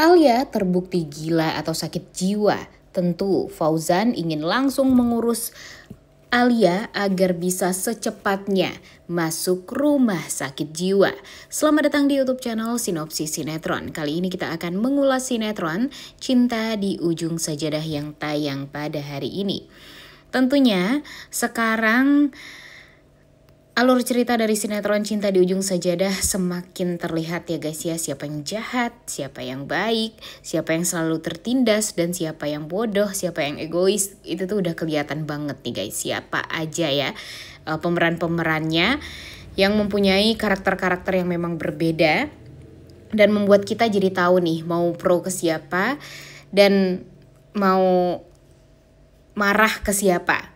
Alia terbukti gila atau sakit jiwa. Tentu Fauzan ingin langsung mengurus Alia agar bisa secepatnya masuk rumah sakit jiwa. Selamat datang di YouTube channel Sinopsis Sinetron. Kali ini kita akan mengulas sinetron Cinta di Ujung Sajadah yang tayang pada hari ini. Tentunya sekarang alur cerita dari sinetron Cinta di Ujung Sajadah semakin terlihat ya guys ya, siapa yang jahat, siapa yang baik, siapa yang selalu tertindas, dan siapa yang bodoh, siapa yang egois. Itu tuh udah kelihatan banget nih guys, siapa aja ya pemeran-pemerannya yang mempunyai karakter-karakter yang memang berbeda dan membuat kita jadi tahu nih mau pro ke siapa dan mau marah ke siapa.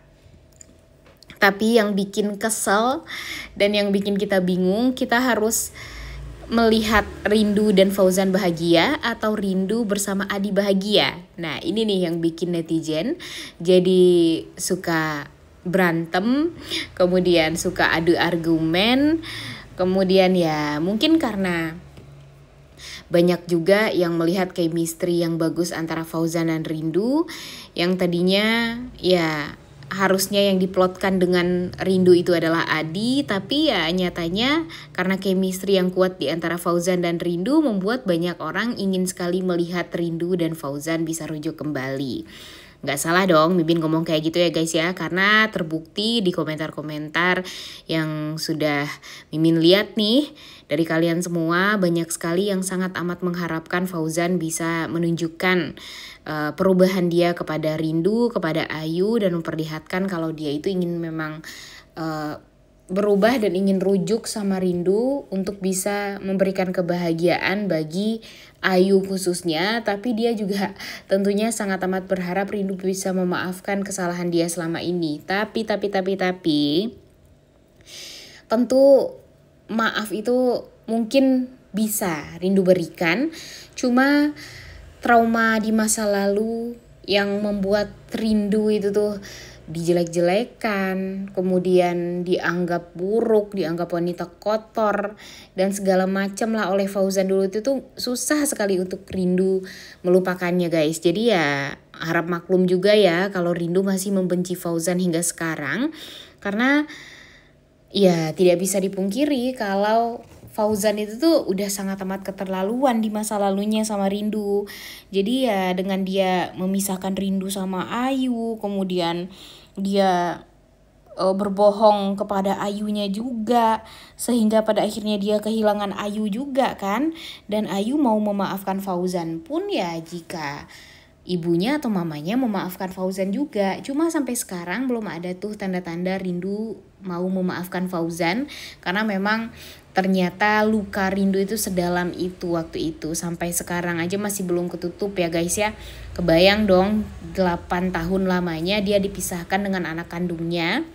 Tapi yang bikin kesel dan yang bikin kita bingung, kita harus melihat Rindu dan Fauzan bahagia atau Rindu bersama Adi bahagia. Nah ini nih yang bikin netizen jadi suka berantem, kemudian suka adu argumen, kemudian ya mungkin karena banyak juga yang melihat chemistry yang bagus antara Fauzan dan Rindu, yang tadinya ya harusnya yang diplotkan dengan Rindu itu adalah Adi, tapi ya nyatanya karena chemistry yang kuat di antara Fauzan dan Rindu membuat banyak orang ingin sekali melihat Rindu dan Fauzan bisa rujuk kembali. Gak salah dong Mimin ngomong kayak gitu ya guys ya, karena terbukti di komentar-komentar yang sudah Mimin lihat nih dari kalian semua, banyak sekali yang sangat amat mengharapkan Fauzan bisa menunjukkan perubahan dia kepada Rindu, kepada Ayu, dan memperlihatkan kalau dia itu ingin memang berubah dan ingin rujuk sama Rindu untuk bisa memberikan kebahagiaan bagi Ayu khususnya. Tapi dia juga tentunya sangat amat berharap Rindu bisa memaafkan kesalahan dia selama ini. Tapi tentu maaf itu mungkin bisa Rindu berikan, cuma trauma di masa lalu yang membuat Rindu itu tuh dijelek-jelekan, kemudian dianggap buruk, dianggap wanita kotor, dan segala macam lah oleh Fauzan dulu itu tuh susah sekali untuk Rindu melupakannya guys. Jadi ya harap maklum juga ya kalau Rindu masih membenci Fauzan hingga sekarang, karena ya tidak bisa dipungkiri kalau Fauzan itu tuh udah sangat amat keterlaluan di masa lalunya sama Rindu. Jadi ya dengan dia memisahkan Rindu sama Ayu, kemudian dia berbohong kepada Ayunya juga, sehingga pada akhirnya dia kehilangan Ayu juga kan. Dan Ayu mau memaafkan Fauzan pun ya jika ibunya atau mamanya memaafkan Fauzan juga. Cuma sampai sekarang belum ada tuh tanda-tanda Rindu mau memaafkan Fauzan, karena memang ternyata luka Rindu itu sedalam itu waktu itu. Sampai sekarang aja masih belum ketutup ya guys ya. Kebayang dong 8 tahun lamanya dia dipisahkan dengan anak kandungnya.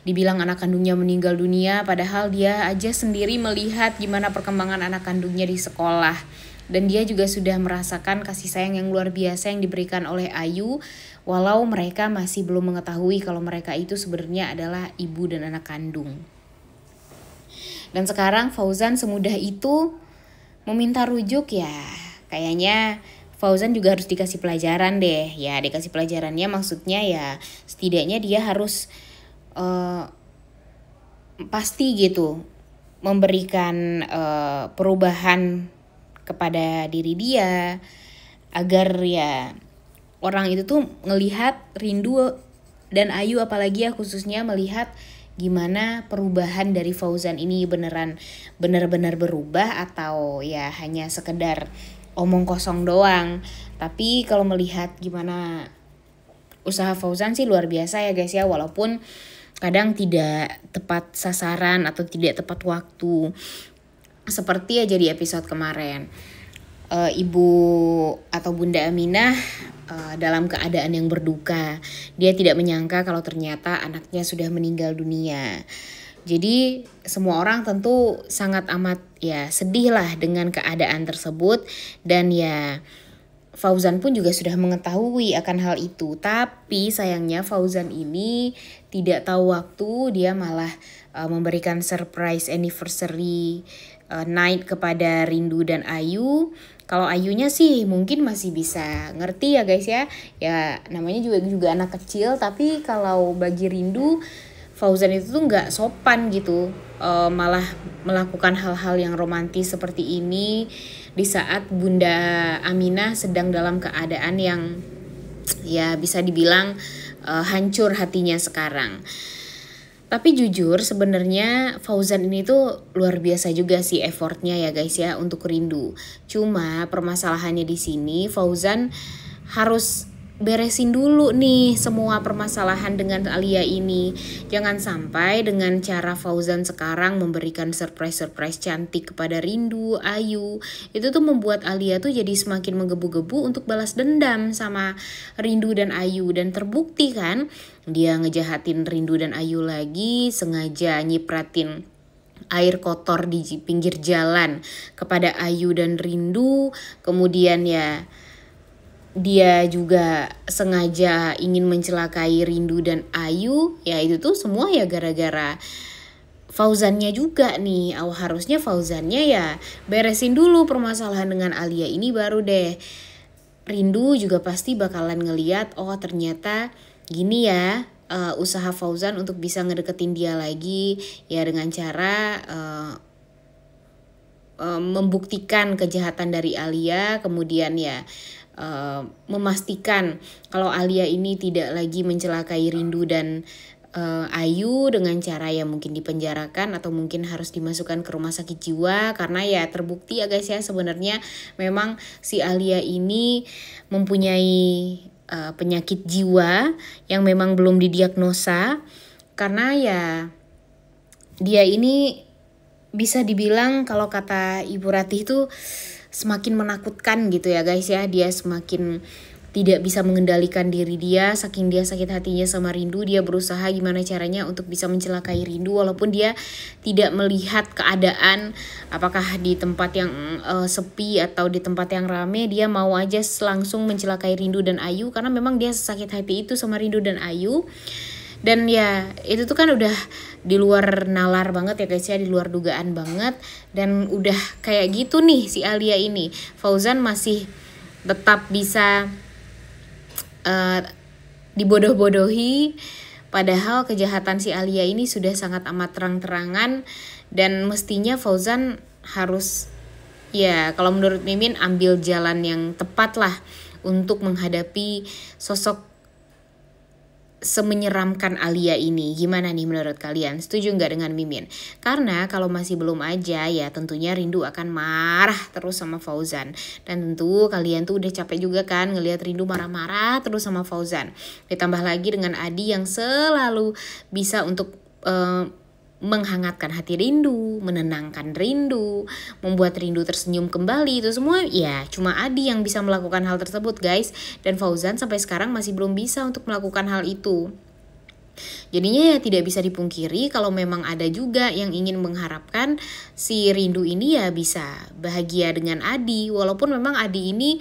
Dibilang anak kandungnya meninggal dunia, padahal dia aja sendiri melihat gimana perkembangan anak kandungnya di sekolah. Dan dia juga sudah merasakan kasih sayang yang luar biasa yang diberikan oleh Ayu, walau mereka masih belum mengetahui kalau mereka itu sebenarnya adalah ibu dan anak kandung. Dan sekarang Fauzan semudah itu meminta rujuk, ya kayaknya Fauzan juga harus dikasih pelajaran deh. Ya dikasih pelajarannya maksudnya ya setidaknya dia harus pasti gitu memberikan perubahan kepada diri dia, agar ya orang itu tuh ngelihat Rindu dan Ayu, apalagi ya khususnya melihat gimana perubahan dari Fauzan ini benar-benar berubah atau ya hanya sekedar omong kosong doang. Tapi kalau melihat gimana usaha Fauzan sih luar biasa ya guys ya, walaupun kadang tidak tepat sasaran atau tidak tepat waktu. Seperti aja di episode kemarin, ibu atau Bunda Aminah dalam keadaan yang berduka. Dia tidak menyangka kalau ternyata anaknya sudah meninggal dunia. Jadi semua orang tentu sangat amat ya sedih lah dengan keadaan tersebut. Dan ya Fauzan pun juga sudah mengetahui akan hal itu. Tapi sayangnya Fauzan ini tidak tahu waktu, dia malah memberikan surprise anniversary Night kepada Rindu dan Ayu. Kalau Ayunya sih mungkin masih bisa ngerti ya guys ya. Ya namanya juga anak kecil, tapi kalau bagi Rindu, Fauzan itu tuh nggak sopan gitu. Malah melakukan hal-hal yang romantis seperti ini di saat Bunda Aminah sedang dalam keadaan yang ya bisa dibilang hancur hatinya sekarang. Tapi jujur sebenarnya Fauzan ini tuh luar biasa juga sih effortnya ya guys ya untuk Rindu. Cuma permasalahannya di sini Fauzan harus beresin dulu nih semua permasalahan dengan Alia ini. Jangan sampai dengan cara Fauzan sekarang memberikan surprise cantik kepada Rindu, Ayu, itu tuh membuat Alia tuh jadi semakin menggebu-gebu untuk balas dendam sama Rindu dan Ayu. Dan terbukti kan dia ngejahatin Rindu dan Ayu lagi, sengaja nyipratin air kotor di pinggir jalan kepada Ayu dan Rindu. Kemudian ya dia juga sengaja ingin mencelakai Rindu dan Ayu. Ya itu tuh semua ya gara-gara Fauzannya juga nih. Harusnya Fauzannya ya beresin dulu permasalahan dengan Alia ini, baru deh Rindu juga pasti bakalan ngeliat, oh ternyata gini ya usaha Fauzan untuk bisa ngedeketin dia lagi ya, dengan cara membuktikan kejahatan dari Alia, kemudian ya memastikan kalau Alia ini tidak lagi mencelakai Rindu dan Ayu dengan cara ya mungkin dipenjarakan atau mungkin harus dimasukkan ke rumah sakit jiwa, karena ya terbukti ya guys ya sebenarnya memang si Alia ini mempunyai penyakit jiwa yang memang belum didiagnosa, karena ya dia ini bisa dibilang kalau kata Ibu Ratih itu semakin menakutkan gitu ya guys ya. Dia semakin tidak bisa mengendalikan diri dia, saking dia sakit hatinya sama Rindu. Dia berusaha gimana caranya untuk bisa mencelakai Rindu walaupun dia tidak melihat keadaan apakah di tempat yang sepi atau di tempat yang rame. Dia mau aja langsung mencelakai Rindu dan Ayu karena memang dia sakit hati itu sama Rindu dan Ayu. Dan ya itu tuh kan udah di luar nalar banget ya guys ya, di luar dugaan banget. Dan udah kayak gitu nih si Alia ini, Fauzan masih tetap bisa dibodoh-bodohi. Padahal kejahatan si Alia ini sudah sangat amat terang-terangan. Dan mestinya Fauzan harus ya kalau menurut Mimin ambil jalan yang tepat lah untuk menghadapi sosok semenyeramkan Alia ini. Gimana nih menurut kalian? Setuju nggak dengan Mimin? Karena kalau masih belum aja ya tentunya Rindu akan marah terus sama Fauzan. Dan tentu kalian tuh udah capek juga kan ngelihat Rindu marah-marah terus sama Fauzan. Ditambah lagi dengan Adi yang selalu bisa untuk menghangatkan hati Rindu, menenangkan Rindu, membuat Rindu tersenyum kembali. Itu semua ya cuma Adi yang bisa melakukan hal tersebut guys. Dan Fauzan sampai sekarang masih belum bisa untuk melakukan hal itu. Jadinya ya tidak bisa dipungkiri kalau memang ada juga yang ingin mengharapkan si Rindu ini ya bisa bahagia dengan Adi. Walaupun memang Adi ini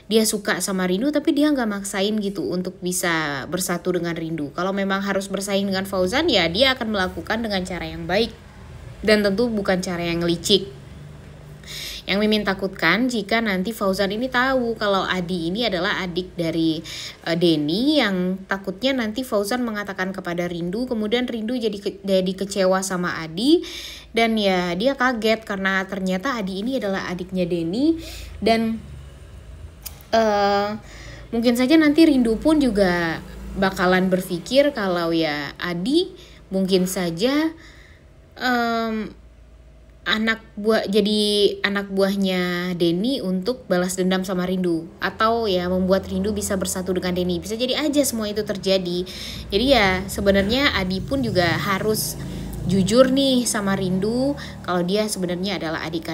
dia suka sama Rindu tapi dia nggak maksain gitu untuk bisa bersatu dengan Rindu. Kalau memang harus bersaing dengan Fauzan ya dia akan melakukan dengan cara yang baik dan tentu bukan cara yang licik. Yang Mimin takutkan jika nanti Fauzan ini tahu kalau Adi ini adalah adik dari Denny, yang takutnya nanti Fauzan mengatakan kepada Rindu, kemudian Rindu jadi kecewa sama Adi dan ya dia kaget karena ternyata Adi ini adalah adiknya Denny. Dan mungkin saja nanti Rindu pun juga bakalan berpikir kalau ya Adi mungkin saja jadi anak buahnya Denny untuk balas dendam sama Rindu, atau ya membuat Rindu bisa bersatu dengan Denny. Bisa jadi aja semua itu terjadi. Jadi ya sebenarnya Adi pun juga harus jujur nih sama Rindu kalau dia sebenarnya adalah adik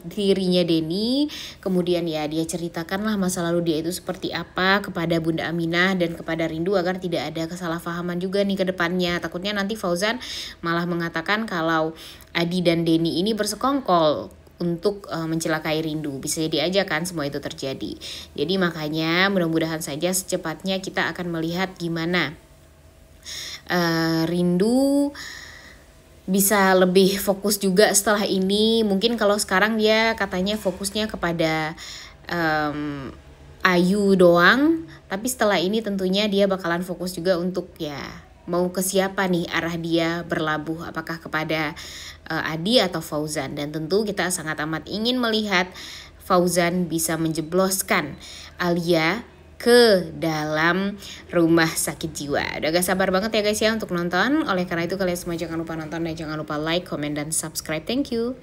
tirinya Denny. Kemudian ya dia ceritakanlah masa lalu dia itu seperti apa kepada Bunda Aminah dan kepada Rindu agar tidak ada kesalahpahaman juga nih ke depannya. Takutnya nanti Fauzan malah mengatakan kalau Adi dan Denny ini bersekongkol untuk mencelakai Rindu. Bisa jadi aja kan semua itu terjadi. Jadi makanya mudah-mudahan saja secepatnya kita akan melihat gimana Rindu bisa lebih fokus juga setelah ini. Mungkin kalau sekarang dia katanya fokusnya kepada Ayu doang, tapi setelah ini tentunya dia bakalan fokus juga untuk ya mau ke siapa nih arah dia berlabuh, apakah kepada Adi atau Fauzan. Dan tentu kita sangat amat ingin melihat Fauzan bisa menjebloskan Alia ke dalam rumah sakit jiwa. Udah gak sabar banget ya guys ya untuk nonton. Oleh karena itu kalian semua jangan lupa nonton dan jangan lupa like, comment, dan subscribe. Thank you.